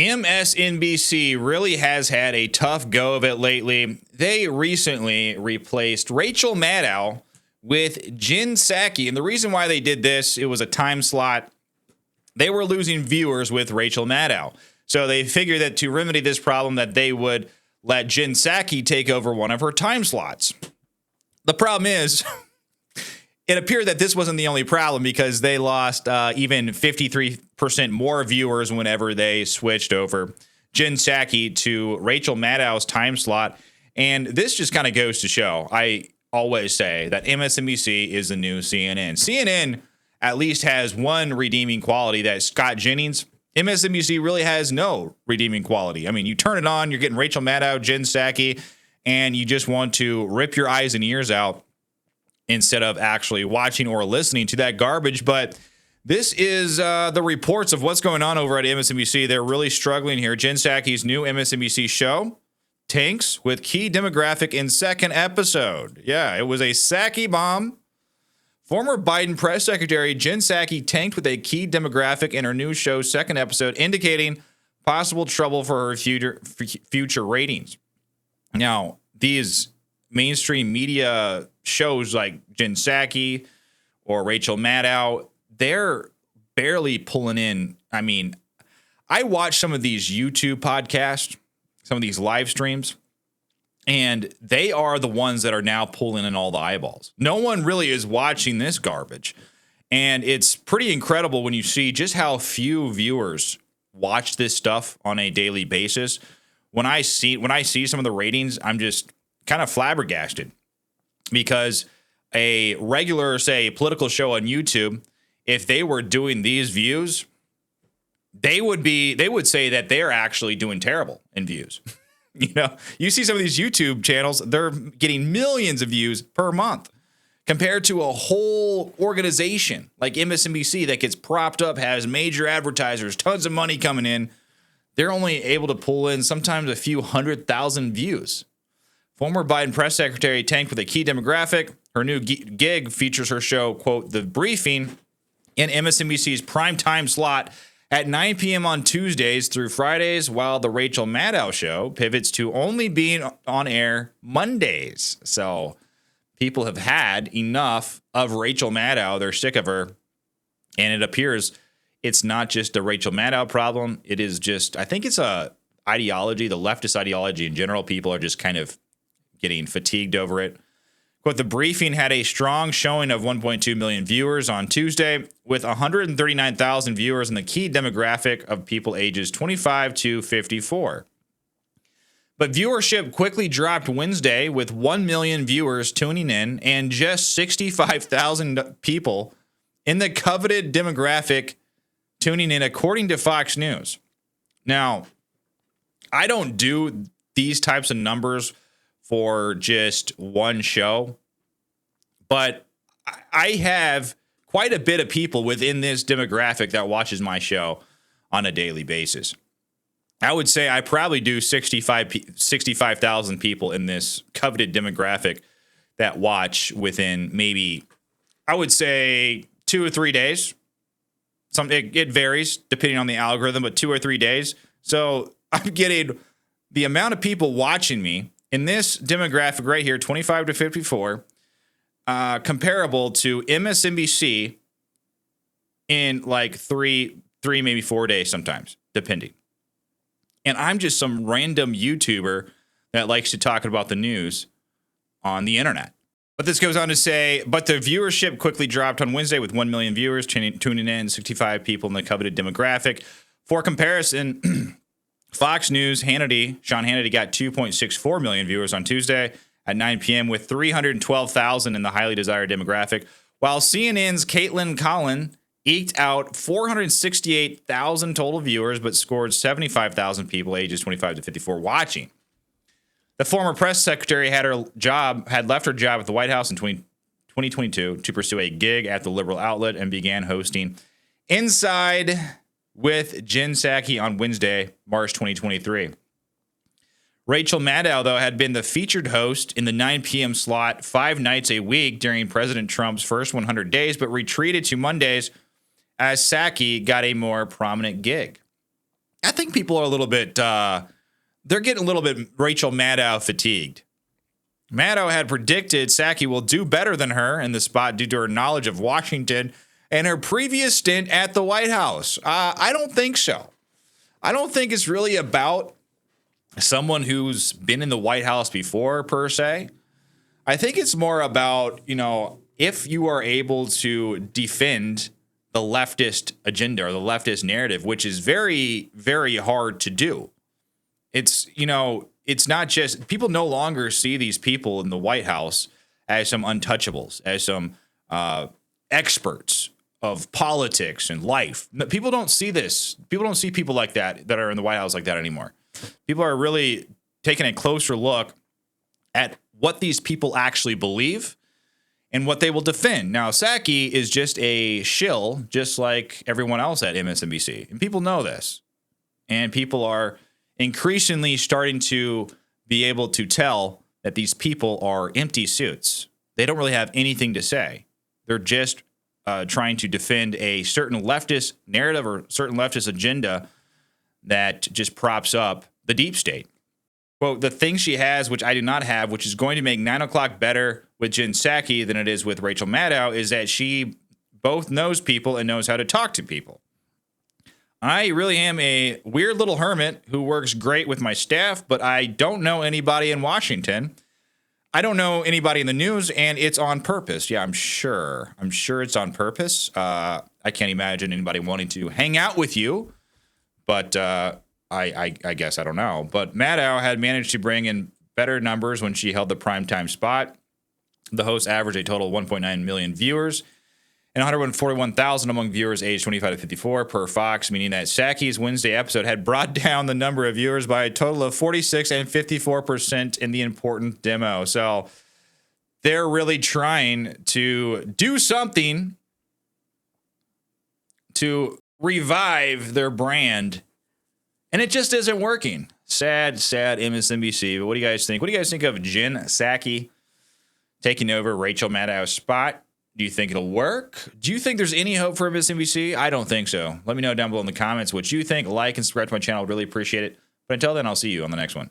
MSNBC really has had a tough go of it lately. They recently replaced Rachel Maddow with Jen Psaki. And the reason why they did this, it was a time slot. They were losing viewers with Rachel Maddow. So they figured that to remedy this problem that they would let Jen Psaki take over one of her time slots. The problem is, it appeared that this wasn't the only problem because they lost even 53% more viewers whenever they switched over Jen Psaki to Rachel Maddow's time slot. And this just kind of goes to show, I always say that MSNBC is the new CNN. CNN at least has one redeeming quality, that Scott Jennings. MSNBC really has no redeeming quality. I mean, you turn it on, you're getting Rachel Maddow, Jen Psaki, and you just want to rip your eyes and ears out instead of actually watching or listening to that garbage. But this is the reports of what's going on over at MSNBC. They're really struggling here. Jen Psaki's new MSNBC show tanks with key demographic in second episode. Yeah, it was a Psaki bomb. Former Biden press secretary Jen Psaki tanked with a key demographic in her new show's second episode, indicating possible trouble for her future ratings. Now, these mainstream media shows like Jen Psaki or Rachel Maddow, they're barely pulling in. I mean, I watch some of these YouTube podcasts, some of these live streams, and they are the ones that are now pulling in all the eyeballs. No one really is watching this garbage. And it's pretty incredible when you see just how few viewers watch this stuff on a daily basis. When I see some of the ratings, I'm just kind of flabbergasted, because a regular, say, political show on YouTube, if they were doing these views, they would say that they're actually doing terrible in views. You know, you see some of these YouTube channels, they're getting millions of views per month compared to a whole organization like MSNBC that gets propped up, has major advertisers, tons of money coming in. They're only able to pull in sometimes a few 100,000 views. Former Biden press secretary tanked with a key demographic. Her new gig features her show, quote, The Briefing, in MSNBC's primetime slot at 9 p.m. on Tuesdays through Fridays, while the Rachel Maddow Show pivots to only being on air Mondays. So people have had enough of Rachel Maddow. They're sick of her. And it appears it's not just a Rachel Maddow problem. It is just, I think it's a ideology, the leftist ideology in general. People are just kind of getting fatigued over it. Quote, The Briefing had a strong showing of 1.2 million viewers on Tuesday, with 139,000 viewers in the key demographic of people ages 25 to 54. But viewership quickly dropped Wednesday, with 1 million viewers tuning in and just 65,000 people in the coveted demographic tuning in, according to Fox News. Now, I don't do these types of numbers for just one show, but I have quite a bit of people within this demographic that watches my show on a daily basis. I would say I probably do 65,000 people in this coveted demographic that watch within maybe, I would say, 2 or 3 days. It varies depending on the algorithm, but 2 or 3 days. So I'm getting the amount of people watching me in this demographic right here, 25 to 54, comparable to MSNBC in like three, maybe 4 days sometimes, depending. And I'm just some random YouTuber that likes to talk about the news on the internet. But this goes on to say, but the viewership quickly dropped on Wednesday with 1 million viewers tuning in, 65 people in the coveted demographic. For comparison, Fox News, Sean Hannity got 2.64 million viewers on Tuesday at 9 p.m. with 312,000 in the highly desired demographic, while CNN's Caitlin Collin eked out 468,000 total viewers, but scored 75,000 people ages 25 to 54 watching. The former press secretary had left her job at the White House in 2022 to pursue a gig at the liberal outlet and began hosting Inside with Jen Psaki on Wednesday, March 2023. Rachel Maddow, though, had been the featured host in the 9 p.m. slot 5 nights a week during President Trump's first 100 days, but retreated to Mondays as Psaki got a more prominent gig. I think people are a little bit, they're getting a little bit Rachel Maddow fatigued. Maddow had predicted Psaki will do better than her in the spot due to her knowledge of Washington and her previous stint at the White House. I don't think so. I don't think it's really about someone who's been in the White House before, per se. I think it's more about, if you are able to defend the leftist agenda or the leftist narrative, which is very, very hard to do. It's not just, people no longer see these people in the White House as some untouchables, as some experts of politics and life. People don't see this. People don't see people like that are in the White House like that anymore. People are really taking a closer look at what these people actually believe and what they will defend. Now, Psaki is just a shill, just like everyone else at MSNBC. And people know this. And people are increasingly starting to be able to tell that these people are empty suits. They don't really have anything to say. They're just trying to defend a certain leftist narrative or certain leftist agenda that just props up the deep state. Well, the thing she has, which I do not have, which is going to make 9 o'clock better with Jen Psaki than it is with Rachel Maddow, is that she both knows people and knows how to talk to people. I really am a weird little hermit who works great with my staff, but I don't know anybody in Washington. I don't know anybody in the news, and it's on purpose. Yeah, I'm sure. I'm sure it's on purpose. I can't imagine anybody wanting to hang out with you, but I guess I don't know. But Maddow had managed to bring in better numbers when she held the primetime spot. The host averaged a total of 1.9 million viewers and 141,000 among viewers aged 25 to 54 per Fox, meaning that Psaki's Wednesday episode had brought down the number of viewers by a total of 46 and 54% in the important demo. So they're really trying to do something to revive their brand, and it just isn't working. Sad MSNBC. But what do you guys think? What do you guys think of Jen Psaki taking over Rachel Maddow's spot? Do you think it'll work? Do you think there's any hope for MSNBC? I don't think so. Let me know down below in the comments what you think. Like and subscribe to my channel. I'd really appreciate it. But until then, I'll see you on the next one.